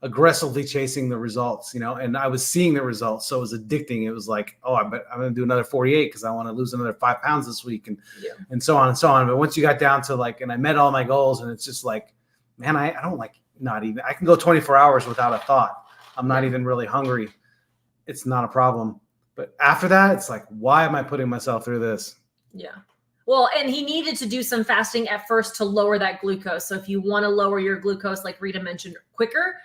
aggressively chasing the results, you know, and I was seeing the results, so it was addicting. It was like, oh, I'm going to do another 48 because I want to lose another 5 pounds this week, and so on and so on. But once you got down to like, and I met all my goals, and it's just like, man, I don't like, not even, I can go 24 hours without a thought. I'm not even really hungry. It's not a problem. But after that, it's like, why am I putting myself through this? Yeah. Well, and he needed to do some fasting at first to lower that glucose. So if you want to lower your glucose, like Rita mentioned, quicker,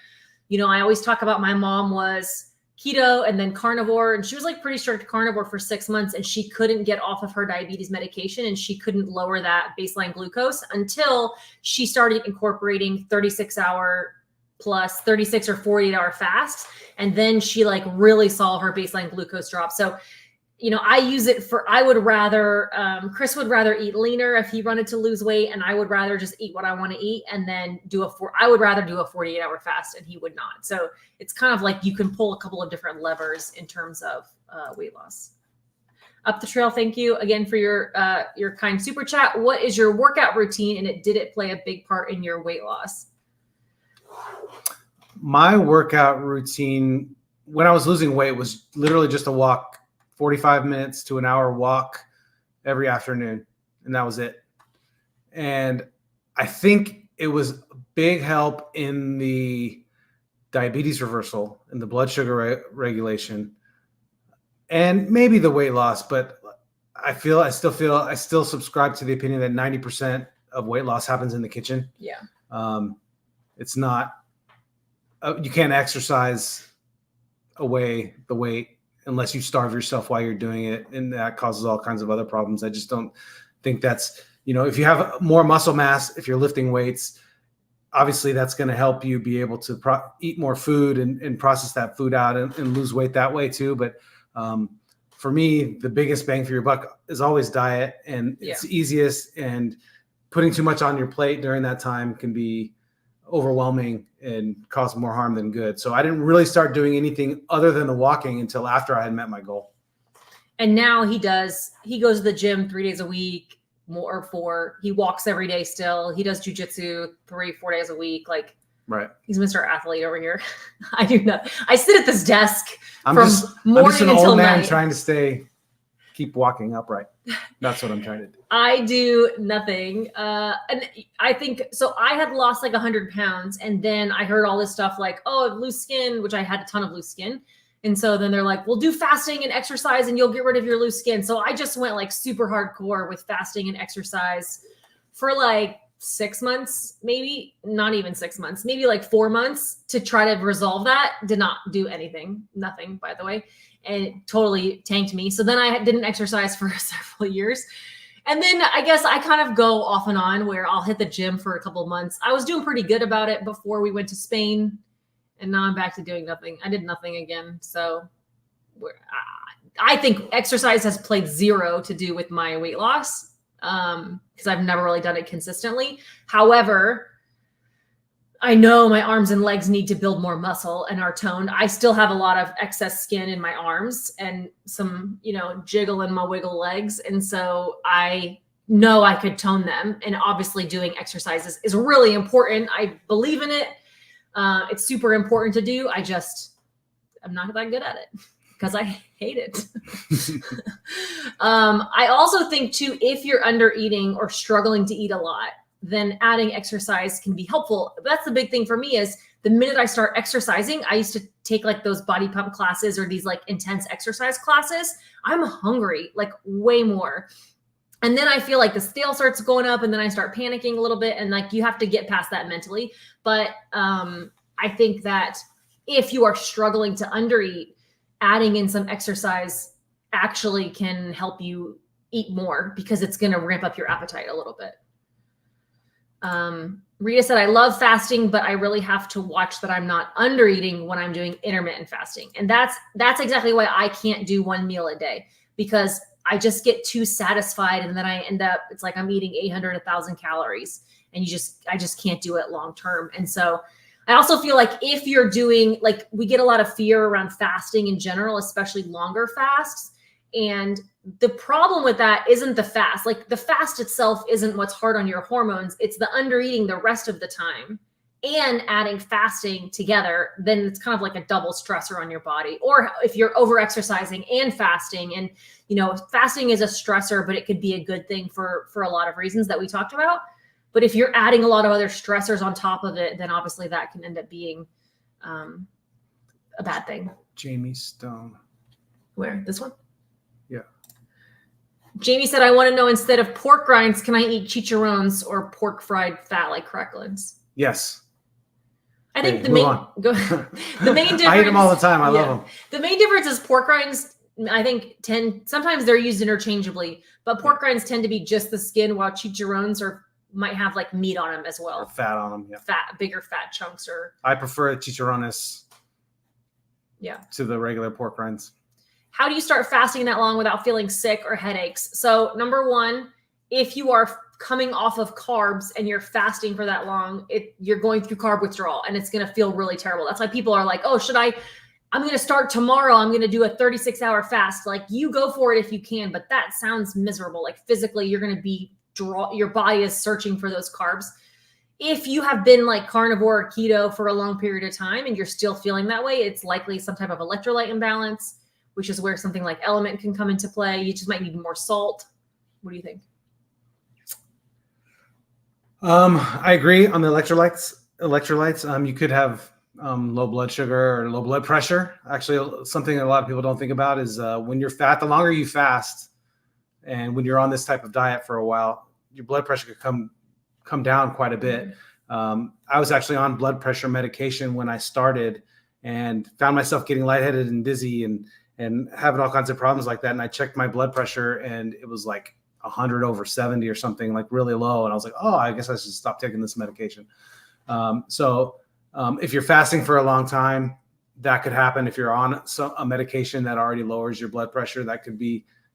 you know, I always talk about my mom was keto and then carnivore, and she was like pretty strict carnivore for 6 months, and she couldn't get off of her diabetes medication, and she couldn't lower that baseline glucose until she started incorporating 36-hour plus 36 or 48-hour fasts. And then she like really saw her baseline glucose drop. So, you know, I use it for, I would rather, Chris would rather eat leaner if he wanted to lose weight, and I would rather just eat what I want to eat and then I would rather do a 48-hour fast, and he would not. So it's kind of like you can pull a couple of different levers in terms of weight loss. Up the Trail, thank you again for your kind super chat. What is your workout routine, and did it play a big part in your weight loss? My workout routine when I was losing weight was literally just a walk, 45 minutes to an hour walk every afternoon. And that was it. And I think it was a big help in the diabetes reversal and the blood sugar regulation and maybe the weight loss. But I still subscribe to the opinion that 90% of weight loss happens in the kitchen. Yeah. It's not, you can't exercise away the weight unless you starve yourself while you're doing it. And that causes all kinds of other problems. I just don't think that's, you know, if you have more muscle mass, if you're lifting weights, obviously that's going to help you be able to eat more food and process that food out and lose weight that way too. But for me, the biggest bang for your buck is always diet, and it's easiest, and putting too much on your plate during that time can be overwhelming and cause more harm than good. So I didn't really start doing anything other than the walking until after I had met my goal. And now he goes to the gym 3 days a week, more 4. He walks every day still. He does jujitsu 3-4 days a week. Like, right. He's Mr. Athlete over here. I do not. I sit at this desk I'm from morning just an until old man night. trying to keep walking upright. That's what I'm trying to do. I do nothing. And I think, so I had lost like 100 pounds, and then I heard all this stuff like, oh, loose skin, which I had a ton of loose skin. And so then they're like, well, do fasting and exercise and you'll get rid of your loose skin. So I just went like super hardcore with fasting and exercise for like 6 months, maybe not even 6 months, maybe like 4 months to try to resolve that. Did not do anything, nothing, by the way. And it totally tanked me. So then I didn't exercise for several years. And then I guess I kind of go off and on where I'll hit the gym for a couple of months. I was doing pretty good about it before we went to Spain. And now I'm back to doing nothing. I did nothing again. So I think exercise has played zero to do with my weight loss because I've never really done it consistently. However, I know my arms and legs need to build more muscle and are toned. I still have a lot of excess skin in my arms and some, jiggle in my wiggle legs. And so I know I could tone them. And obviously doing exercises is really important. I believe in it. It's super important to do. I'm not that good at it because I hate it. I also think too, if you're under eating or struggling to eat a lot, then adding exercise can be helpful. But that's the big thing for me is the minute I start exercising, I used to take like those body pump classes or these like intense exercise classes. I'm hungry, like way more. And then I feel like the scale starts going up and then I start panicking a little bit. And like, you have to get past that mentally. But I think that if you are struggling to undereat, adding in some exercise actually can help you eat more because it's going to ramp up your appetite a little bit. Rita said, I love fasting, but I really have to watch that I'm not under eating when I'm doing intermittent fasting. And that's exactly why I can't do one meal a day, because I just get too satisfied. And then I end up, it's like I'm eating 800, 1,000 calories and I just can't do it long term. And so I also feel like if you're doing, like, we get a lot of fear around fasting in general, especially longer fasts. And the problem with that isn't the fast. Like, the fast itself isn't what's hard on your hormones. It's the under eating the rest of the time and adding fasting together. Then it's kind of like a double stressor on your body. Or if you're over exercising and fasting, and, you know, fasting is a stressor, but it could be a good thing for a lot of reasons that we talked about. But if you're adding a lot of other stressors on top of it, then obviously that can end up being a bad thing. Jamie Stone. Where? This one? Yeah. Jamie said, I want to know, instead of pork rinds, can I eat chicharrones or pork fried fat like cracklins? Yes. I think the main difference. I eat them all the time. I love them. The main difference is pork rinds, I think, sometimes they're used interchangeably, but pork rinds tend to be just the skin, while chicharrones might have like meat on them as well. Or fat on them, yeah. Bigger fat chunks. Or I prefer chicharrones. Yeah. To the regular pork rinds. How do you start fasting that long without feeling sick or headaches? So number one, if you are coming off of carbs and you're fasting for that long, you're going through carb withdrawal and it's going to feel really terrible. That's why people are like, oh, I'm going to start tomorrow. I'm going to do a 36-hour fast. Like, you go for it if you can, but that sounds miserable. Like, physically, you're going to your body is searching for those carbs. If you have been like carnivore or keto for a long period of time and you're still feeling that way, it's likely some type of electrolyte imbalance, which is where something like Element can come into play. You just might need more salt. What do you think? I agree on the electrolytes. You could have low blood sugar or low blood pressure. Actually, something that a lot of people don't think about is when you're fat, the longer you fast and when you're on this type of diet for a while, your blood pressure could come down quite a bit. I was actually on blood pressure medication when I started and found myself getting lightheaded and dizzy and having all kinds of problems like that. And I checked my blood pressure and it was like 100/70 or something, like really low. And I was like, oh, I guess I should stop taking this medication. So if you're fasting for a long time, that could happen. If you're on a medication that already lowers your blood pressure,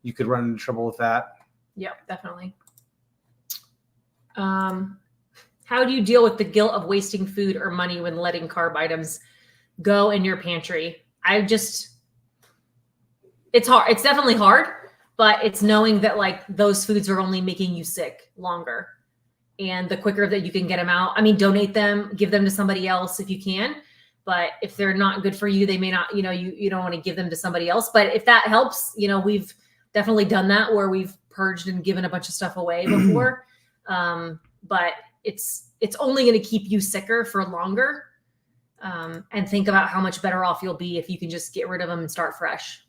you could run into trouble with that. Yeah, definitely. How do you deal with the guilt of wasting food or money when letting carb items go in your pantry? It's hard. It's definitely hard, but it's knowing that like those foods are only making you sick longer. And the quicker that you can get them out, I mean, donate them, give them to somebody else if you can. But if they're not good for you, they may not, you don't want to give them to somebody else. But if that helps, we've definitely done that where we've purged and given a bunch of stuff away before. But it's only going to keep you sicker for longer. And think about how much better off you'll be if you can just get rid of them and start fresh.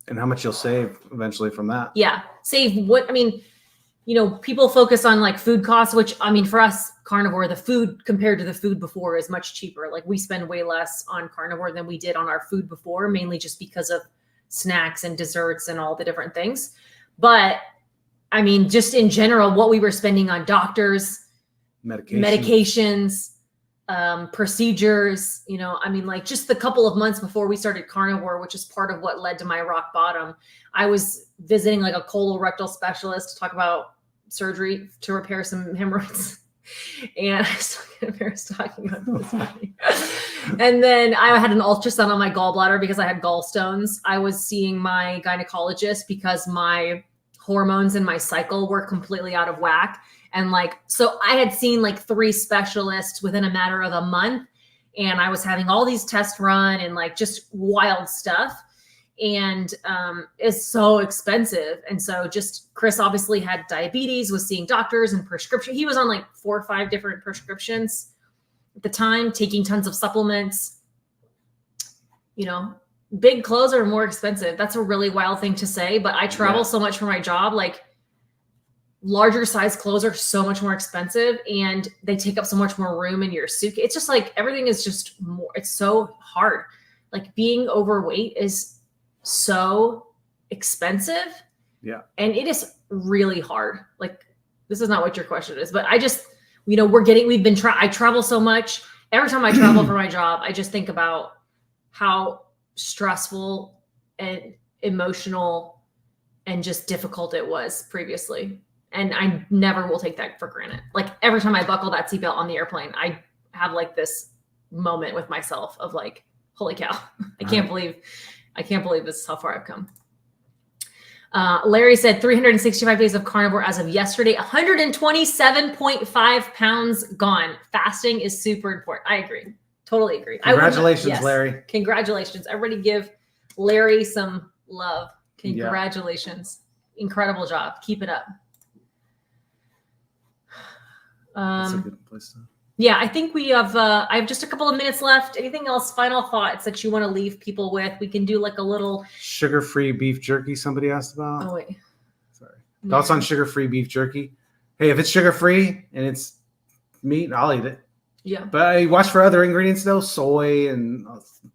And how much you'll save eventually from that. Yeah. Save people focus on like food costs, which for us carnivore, the food compared to the food before is much cheaper. Like, we spend way less on carnivore than we did on our food before, mainly just because of snacks and desserts and all the different things. But just in general, what we were spending on doctors, medications, procedures, just the couple of months before we started carnivore, which is part of what led to my rock bottom. I was visiting like a colorectal specialist to talk about surgery to repair some hemorrhoids. And I still get embarrassed talking about this. And then I had an ultrasound on my gallbladder because I had gallstones. I was seeing my gynecologist because my hormones in my cycle were completely out of whack. And like, so I had seen like 3 specialists within a matter of a month, and I was having all these tests run and like just wild stuff. And it's so expensive. And so just Chris obviously had diabetes, was seeing doctors and prescription. He was on like 4 or 5 different prescriptions at the time, taking tons of supplements. You know, big clothes are more expensive. That's a really wild thing to say, but I travel so much for my job. Like larger size clothes are so much more expensive, and they take up so much more room in your suitcase. It's just like everything is just more, it's so hard. Like being overweight is so expensive. Yeah. And it is really hard. Like this is not what your question is, but I just, you know, I travel so much. Every time I travel for my job, I just think about how stressful and emotional and just difficult it was previously. And I never will take that for granted. Like every time I buckle that seatbelt on the airplane, I have like this moment with myself of like, holy cow, I can't believe this is how far I've come. Larry said 365 days of carnivore as of yesterday, 127.5 pounds gone. Fasting is super important. I agree. Totally agree. Congratulations, Larry. Congratulations. Everybody give Larry some love. Congratulations. Yeah. Incredible job. Keep it up. That's a good place to. Yeah, I think we have, I have just a couple of minutes left. Anything else, final thoughts that you want to leave people with? We can do like a little sugar-free beef jerky somebody asked about. Oh, wait. Sorry. Thoughts on sugar-free beef jerky? Hey, if it's sugar-free and it's meat, I'll eat it. Yeah. But I watch for other ingredients though, soy and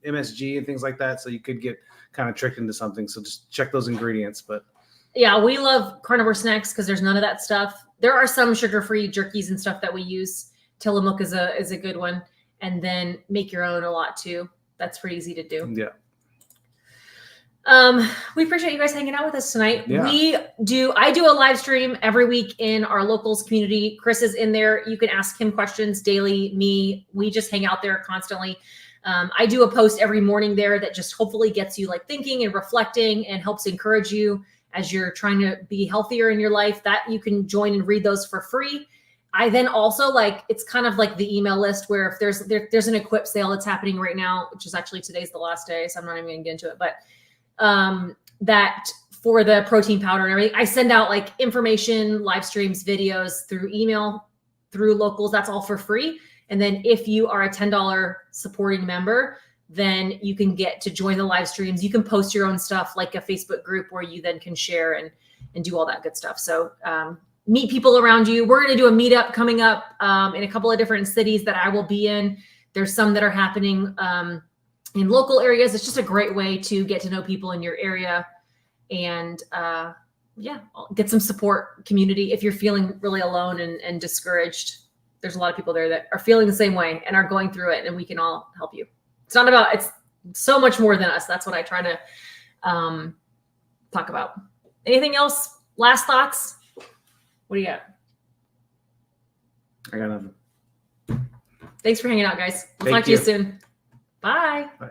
MSG and things like that. So you could get kind of tricked into something. So just check those ingredients. But yeah, we love carnivore snacks because there's none of that stuff. There are some sugar-free jerkies and stuff that we use. Tillamook is a good one. And then make your own a lot too. That's pretty easy to do. Yeah. We appreciate you guys hanging out with us tonight. Yeah. I do a live stream every week in our locals community. Chris is in there. You can ask him questions daily. We just hang out there constantly. I do a post every morning there that just hopefully gets you like thinking and reflecting and helps encourage you as you're trying to be healthier in your life. That you can join and read those for free. I then also it's kind of like the email list where if there's an equip sale that's happening right now, which is actually today's the last day, so I'm not even gonna get into it, but that for the protein powder and everything, I send out like information, live streams, videos through email, through locals. That's all for free. And then if you are a $10 supporting member, then you can get to join the live streams. You can post your own stuff like a Facebook group where you then can share and do all that good stuff. So, meet people around you. We're going to do a meetup coming up in a couple of different cities that I will be in. There's some that are happening in local areas. It's just a great way to get to know people in your area and get some support community. If you're feeling really alone and discouraged, there's a lot of people there that are feeling the same way and are going through it, and we can all help you. It's so much more than us. That's what I try to talk about. Anything else? Last thoughts? What do you got? I got nothing. Thanks for hanging out, guys. We'll talk to you soon. Bye. Bye.